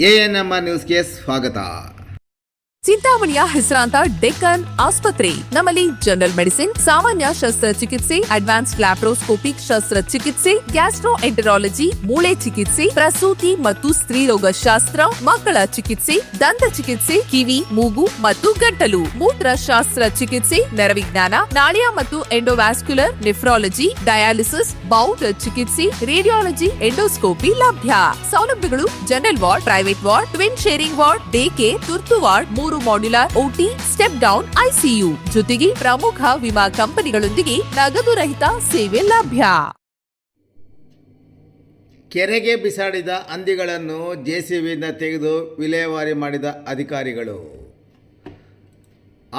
ANMR ನ್ಯೂಸ್ಗೆ ಸ್ವಾಗತ. ಚಿಂತಾಮಣಿಯ ಹೆಸರಾಂತ ಡೆಕ್ಕನ್ ಆಸ್ಪತ್ರೆ. ನಮ್ಮಲ್ಲಿ ಜನರಲ್ ಮೆಡಿಸಿನ್, ಸಾಮಾನ್ಯ ಶಸ್ತ್ರಚಿಕಿತ್ಸೆ, ಅಡ್ವಾನ್ಸ್ ಲ್ಯಾಪ್ರೋಸ್ಕೋಪಿಕ್ ಶಸ್ತ್ರಚಿಕಿತ್ಸೆ, ಗ್ಯಾಸ್ಟ್ರೋಎಂಟರಾಲಜಿ, ಮೂಳೆ ಚಿಕಿತ್ಸೆ, ಪ್ರಸೂತಿ ಮತ್ತು ಸ್ತ್ರೀರೋಗ ಶಾಸ್ತ್ರ, ಮಕ್ಕಳ ಚಿಕಿತ್ಸೆ, ದಂತ ಚಿಕಿತ್ಸೆ, ಕಿವಿ, ಮೂಗು ಮತ್ತು ಗಂಟಲು, ಮೂತ್ರಶಾಸ್ತ್ರ ಚಿಕಿತ್ಸೆ, ನರವಿಜ್ಞಾನ, ನಾಳಿಯ ಮತ್ತು ಎಂಡೋವ್ಯಾಸ್ಕ್ಯುಲರ್, ನೆಫ್ರಾಲಜಿ, ಡಯಾಲಿಸಿಸ್, ಬೌಲ್ ಚಿಕಿತ್ಸೆ, ರೇಡಿಯಾಲಜಿ, ಎಂಡೋಸ್ಕೋಪಿ ಲಭ್ಯ. ಸೌಲಭ್ಯಗಳು: general ward, private ward, twin sharing ward, day care, ತುರ್ತು ward, 3 modular OT, step down ICU, ಜೊತೆಗೆ ಪ್ರಮುಖ ವಿಮಾ ಕಂಪನಿಗಳೊಂದಿಗೆ ನಗದು ರಹಿತ ಸೇವೆ ಲಭ್ಯ. ಕೆರೆಗೆ ಬಿಸಾಡಿದ ಹಂದಿಗಳನ್ನು ಜೆಸಿಬಿಯಿಂದ ತೆಗೆದು ವಿಲೇವಾರಿ ಮಾಡಿದ ಅಧಿಕಾರಿಗಳು.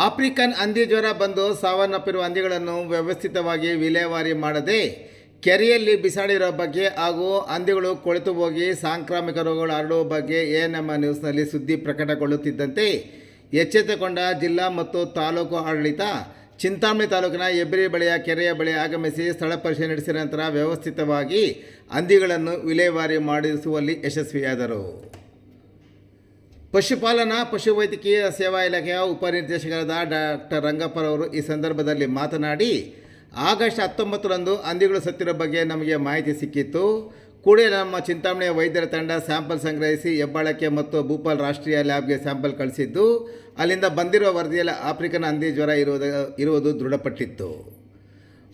ಆಫ್ರಿಕನ್ ಹಂದಿ ಜ್ವರ ಬಂದು ಸಾವನ್ನಪ್ಪಿರುವ ಹಂದಿಗಳನ್ನು ವ್ಯವಸ್ಥಿತವಾಗಿ ವಿಲೇವಾರಿ ಮಾಡದೆ ಕೆರೆಯಲ್ಲಿ ಬಿಸಾಡಿರೋ ಬಗ್ಗೆ ಹಾಗೂ ಹಂದಿಗಳು ಕೊಳೆತು ಹೋಗಿ ಸಾಂಕ್ರಾಮಿಕ ರೋಗಗಳು ಹರಡುವ ಬಗ್ಗೆ ಎಎನ್ಎಂಆರ್ ನ್ಯೂಸ್ನಲ್ಲಿ ಸುದ್ದಿ ಪ್ರಕಟಗೊಳ್ಳುತ್ತಿದ್ದಂತೆ ಎಚ್ಚೆತ್ತುಕೊಂಡ ಜಿಲ್ಲಾ ಮತ್ತು ತಾಲೂಕು ಆಡಳಿತ ಚಿಂತಾಮಣಿ ತಾಲೂಕಿನ ಹೆಬ್ರಿ ಬಳಿಯ ಕೆರೆಯ ಬಳಿ ಆಗಮಿಸಿ ಸ್ಥಳ ಪರಿಶೀಲನೆ ನಡೆಸಿದ ನಂತರ ವ್ಯವಸ್ಥಿತವಾಗಿ ಹಂದಿಗಳನ್ನು ವಿಲೇವಾರಿ ಮಾಡಿಸುವಲ್ಲಿ ಯಶಸ್ವಿಯಾದರು. ಪಶುಪಾಲನಾ ಪಶುವೈದ್ಯಕೀಯ ಸೇವಾ ಇಲಾಖೆಯ ಉಪನಿರ್ದೇಶಕರಾದ ಡಾಕ್ಟರ್ ರಂಗಪ್ಪರವರು ಈ ಸಂದರ್ಭದಲ್ಲಿ ಮಾತನಾಡಿ, ಆಗಸ್ಟ್ 19ರಂದು ಹಂದಿಗಳು ಸತ್ತಿರೋ ಬಗ್ಗೆ ನಮಗೆ ಮಾಹಿತಿ ಸಿಕ್ಕಿತ್ತು. ಕೂಡಲೇ ನಮ್ಮ ಚಿಂತಾಮಣಿಯ ವೈದ್ಯರ ತಂಡ ಸ್ಯಾಂಪಲ್ ಸಂಗ್ರಹಿಸಿ ಹೆಬ್ಬಾಳಕ್ಕೆ ಮತ್ತು ಭೂಪಾಲ್ ರಾಷ್ಟ್ರೀಯ ಲ್ಯಾಬ್ಗೆ ಸ್ಯಾಂಪಲ್ ಕಳಿಸಿದ್ದು, ಅಲ್ಲಿಂದ ಬಂದಿರುವ ವರದಿಯಲ್ಲಿ ಆಫ್ರಿಕನ್ ಹಂದಿ ಜ್ವರ ಇರುವುದು ದೃಢಪಟ್ಟಿತ್ತು.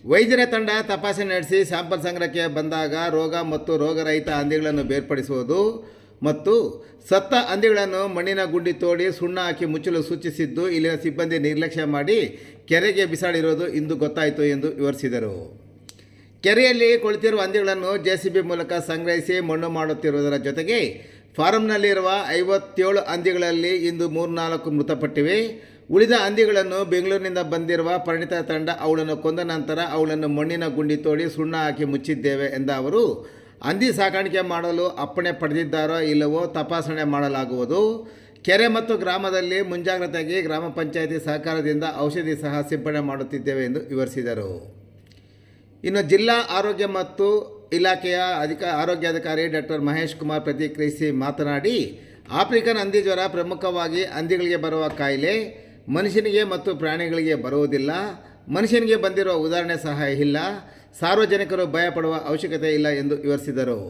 ವೈದ್ಯರ ತಂಡ ತಪಾಸಣೆ ನಡೆಸಿ ಸ್ಯಾಂಪಲ್ ಸಂಗ್ರಹಕ್ಕೆ ಬಂದಾಗ ರೋಗ ಮತ್ತು ರೋಗರಹಿತ ಹಂದಿಗಳನ್ನು ಬೇರ್ಪಡಿಸುವುದು ಮತ್ತು ಸತ್ತ ಹಂದಿಗಳನ್ನು ಮಣ್ಣಿನ ಗುಂಡಿ ತೋಡಿ ಸುಣ್ಣ ಹಾಕಿ ಮುಚ್ಚಲು ಸೂಚಿಸಿದ್ದು ಇಲ್ಲಿನ ಸಿಬ್ಬಂದಿ ನಿರ್ಲಕ್ಷ್ಯ ಮಾಡಿ ಕೆರೆಗೆ ಬಿಸಾಡಿರೋದು ಇಂದು ಗೊತ್ತಾಯಿತು ಎಂದು ವಿವರಿಸಿದರು. ಕೆರೆಯಲ್ಲಿ ಕೊಳೆತಿರುವ ಹಂದಿಗಳನ್ನು ಜೆಸಿಬಿ ಮೂಲಕ ಸಂಗ್ರಹಿಸಿ ಮಣ್ಣು ಮಾಡುತ್ತಿರುವುದರ ಜೊತೆಗೆ ಫಾರಂನಲ್ಲಿರುವ 57 ಹಂದಿಗಳಲ್ಲಿ ಇಂದು 3-4 ಮೃತಪಟ್ಟಿವೆ. ಉಳಿದ ಹಂದಿಗಳನ್ನು ಬೆಂಗಳೂರಿನಿಂದ ಬಂದಿರುವ ಪರಿಣಿತ ತಂಡ ಅವುಗಳನ್ನು ಕೊಂದ ನಂತರ ಅವುಗಳನ್ನು ಮಣ್ಣಿನ ಗುಂಡಿ ತೋಡಿ ಸುಣ್ಣ ಹಾಕಿ ಮುಚ್ಚಿದ್ದೇವೆ ಎಂದ ಅವರು, ಹಂದಿ ಸಾಕಾಣಿಕೆ ಮಾಡಲು ಅಪ್ಪಣೆ ಪಡೆದಿದ್ದಾರೋ ಇಲ್ಲವೋ ತಪಾಸಣೆ ಮಾಡಲಾಗುವುದು. ಕೆರೆ ಮತ್ತು ಗ್ರಾಮದಲ್ಲಿ ಮುಂಜಾಗ್ರತೆಯಾಗಿ ಗ್ರಾಮ ಪಂಚಾಯಿತಿ ಸಹಕಾರದಿಂದ ಔಷಧಿ ಸಹ ಸಿಂಪಡಣೆ ಮಾಡುತ್ತಿದ್ದೇವೆ ಎಂದು ವಿವರಿಸಿದರು. ಇನ್ನು ಜಿಲ್ಲಾ ಆರೋಗ್ಯ ಮತ್ತು ಇಲಾಖೆಯ ಆರೋಗ್ಯಾಧಿಕಾರಿ ಡಾಕ್ಟರ್ ಮಹೇಶ್ ಕುಮಾರ್ ಪ್ರತಿಕ್ರಿಯಿಸಿ ಮಾತನಾಡಿ, ಆಫ್ರಿಕನ್ ಹಂದಿ ಜ್ವರ ಪ್ರಮುಖವಾಗಿ ಹಂದಿಗಳಿಗೆ ಬರುವ ಕಾಯಿಲೆ, ಮನುಷ್ಯನಿಗೆ ಮತ್ತು ಪ್ರಾಣಿಗಳಿಗೆ ಬರುವುದಿಲ್ಲ. ಮನುಷ್ಯನಿಗೆ ಬಂದಿರುವ ಉದಾಹರಣೆ ಸಹ ಇಲ್ಲ. ಸಾರ್ವಜನಿಕರು ಭಯಪಡುವ ಅವಶ್ಯಕತೆ ಇಲ್ಲ ಎಂದು ವಿವರಿಸಿದರು.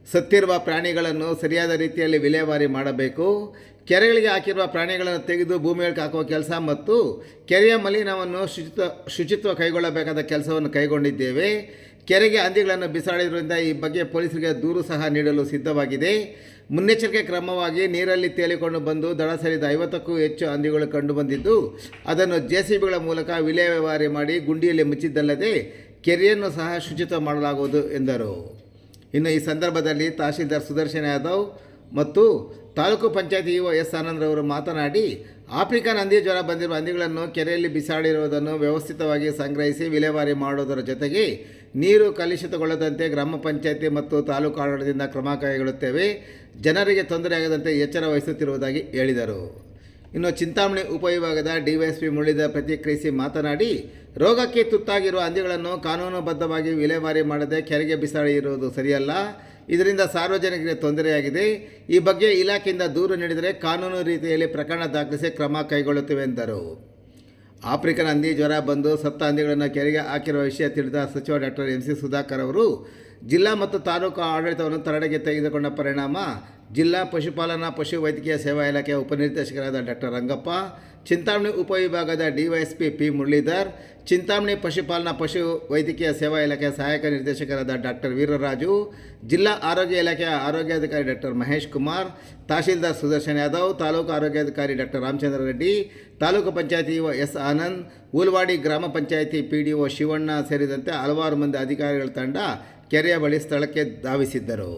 ಸತ್ತಿರುವ ಪ್ರಾಣಿಗಳನ್ನು ಸರಿಯಾದ ರೀತಿಯಲ್ಲಿ ವಿಲೇವಾರಿ ಮಾಡಬೇಕು. ಕೆರೆಗಳಿಗೆ ಹಾಕಿರುವ ಪ್ರಾಣಿಗಳನ್ನು ತೆಗೆದು ಭೂಮಿಗಳಿಗೆ ಹಾಕುವ ಕೆಲಸ ಮತ್ತು ಕೆರೆಯ ಮಲಿನವನ್ನು ಶುಚಿತ್ವ ಕೈಗೊಳ್ಳಬೇಕಾದ ಕೆಲಸವನ್ನು ಕೈಗೊಂಡಿದ್ದೇವೆ. ಕೆರೆಗೆ ಹಂದಿಗಳನ್ನು ಬಿಸಾಡಿರುವುದರಿಂದ ಈ ಬಗ್ಗೆ ಪೊಲೀಸರಿಗೆ ದೂರು ಸಹ ನೀಡಲು ಸಿದ್ಧವಾಗಿದೆ. ಮುನ್ನೆಚ್ಚರಿಕೆ ಕ್ರಮವಾಗಿ ನೀರಲ್ಲಿ ತೇಲಿಕೊಂಡು ಬಂದು ದಡ ಸೇರಿದ 50ಕ್ಕೂ ಹೆಚ್ಚು ಹಂದಿಗಳು ಕಂಡುಬಂದಿದ್ದು, ಅದನ್ನು ಜೆಸಿಬಿಗಳ ಮೂಲಕ ವಿಲೇವಾರಿ ಮಾಡಿ ಗುಂಡಿಯಲ್ಲಿ ಮುಚ್ಚಿದ್ದಲ್ಲದೆ ಕೆರೆಯನ್ನು ಸಹ ಶುಚಿತ್ವ ಮಾಡಲಾಗುವುದು ಎಂದರು. ಇನ್ನು ಈ ಸಂದರ್ಭದಲ್ಲಿ ತಹಶೀಲ್ದಾರ್ ಸುದರ್ಶನ್ ಯಾದವ್ ಮತ್ತು ತಾಲೂಕು ಪಂಚಾಯತಿ ಇಒ ಎಸ್ ಆನಂದ್ರವರು ಮಾತನಾಡಿ, ಆಫ್ರಿಕನ್ ಹಂದಿ ಜ್ವರ ಬಂದಿರುವ ಹಂದಿಗಳನ್ನು ಕೆರೆಯಲ್ಲಿ ಬಿಸಾಡಿರುವುದನ್ನು ವ್ಯವಸ್ಥಿತವಾಗಿ ಸಂಗ್ರಹಿಸಿ ವಿಲೇವಾರಿ ಮಾಡುವುದರ ಜೊತೆಗೆ ನೀರು ಕಲುಷಿತಗೊಳ್ಳದಂತೆ ಗ್ರಾಮ ಪಂಚಾಯತಿ ಮತ್ತು ತಾಲೂಕು ಆಡಳಿತದಿಂದ ಕ್ರಮ ಕೈಗೊಳ್ಳುತ್ತೇವೆ. ಜನರಿಗೆ ತೊಂದರೆಯಾಗದಂತೆ ಎಚ್ಚರ ವಹಿಸುತ್ತಿರುವುದಾಗಿ ಹೇಳಿದರು. ಇನ್ನು ಚಿಂತಾಮಣಿ ಉಪವಿಭಾಗದ ಡಿವೈಎಸ್ಪಿ ಮುರಳೀಧರ್ ಪ್ರತಿಕ್ರಿಯಿಸಿ ಮಾತನಾಡಿ, ರೋಗಕ್ಕೆ ತುತ್ತಾಗಿರುವ ಹಂದಿಗಳನ್ನು ಕಾನೂನುಬದ್ಧವಾಗಿ ವಿಲೇವಾರಿ ಮಾಡದೆ ಕೆರೆಗೆ ಬಿಸಾಡಿರುವುದು ಸರಿಯಲ್ಲ. ಇದರಿಂದ ಸಾರ್ವಜನಿಕರಿಗೆ ತೊಂದರೆಯಾಗಿದೆ. ಈ ಬಗ್ಗೆ ಇಲಾಖೆಯಿಂದ ದೂರು ನೀಡಿದರೆ ಕಾನೂನು ರೀತಿಯಲ್ಲಿ ಪ್ರಕರಣ ದಾಖಲಿಸಿ ಕ್ರಮ ಕೈಗೊಳ್ಳುತ್ತೇವೆ ಎಂದರು. ಆಫ್ರಿಕನ್ ಹಂದಿ ಜ್ವರ ಬಂದು ಸತ್ತ ಹಂದಿಗಳನ್ನು ಕೆರೆಗೆ ಹಾಕಿರುವ ವಿಷಯ ತಿಳಿದ ಸಚಿವ ಡಾಕ್ಟರ್ MC ಸುಧಾಕರ್ ಅವರು ಜಿಲ್ಲಾ ಮತ್ತು ತಾಲೂಕು ಆಡಳಿತವನ್ನು ತರಡೆಗೆ ತೆಗೆದುಕೊಂಡ ಪರಿಣಾಮ ಜಿಲ್ಲಾ ಪಶುಪಾಲನಾ ಪಶು ವೈದ್ಯಕೀಯ ಸೇವಾ ಇಲಾಖೆಯ ಉಪನಿರ್ದೇಶಕರಾದ ಡಾಕ್ಟರ್ ರಂಗಪ್ಪ, ಚಿಂತಾಮಣಿ ಉಪವಿಭಾಗದ ಡಿವೈಎಸ್ಪಿ ಪಿ ಮುರಳೀಧರ್, ಚಿಂತಾಮಣಿ ಪಶುಪಾಲನಾ ಪಶು ವೈದ್ಯಕೀಯ ಸೇವಾ ಇಲಾಖೆಯ ಸಹಾಯಕ ನಿರ್ದೇಶಕರಾದ ಡಾಕ್ಟರ್ ವೀರರಾಜು, ಜಿಲ್ಲಾ ಆರೋಗ್ಯ ಇಲಾಖೆಯ ಆರೋಗ್ಯಾಧಿಕಾರಿ ಡಾಕ್ಟರ್ ಮಹೇಶ್ ಕುಮಾರ್, ತಹಶೀಲ್ದಾರ್ ಸುದರ್ಶನ್ ಯಾದವ್, ತಾಲೂಕು ಆರೋಗ್ಯಾಧಿಕಾರಿ ಡಾಕ್ಟರ್ ರಾಮಚಂದ್ರ ರೆಡ್ಡಿ, ತಾಲೂಕು ಪಂಚಾಯತಿ ಇಒ ಎಸ್ ಆನಂದ್, ಊಲ್ವಾಡಿ ಗ್ರಾಮ ಪಂಚಾಯತಿ PDO ಶಿವಣ್ಣ ಸೇರಿದಂತೆ ಹಲವಾರು ಮಂದಿ ಅಧಿಕಾರಿಗಳ ತಂಡ ಕೆರೆಯ ಬಳಿ ಸ್ಥಳಕ್ಕೆ ಧಾವಿಸಿದ್ದರು.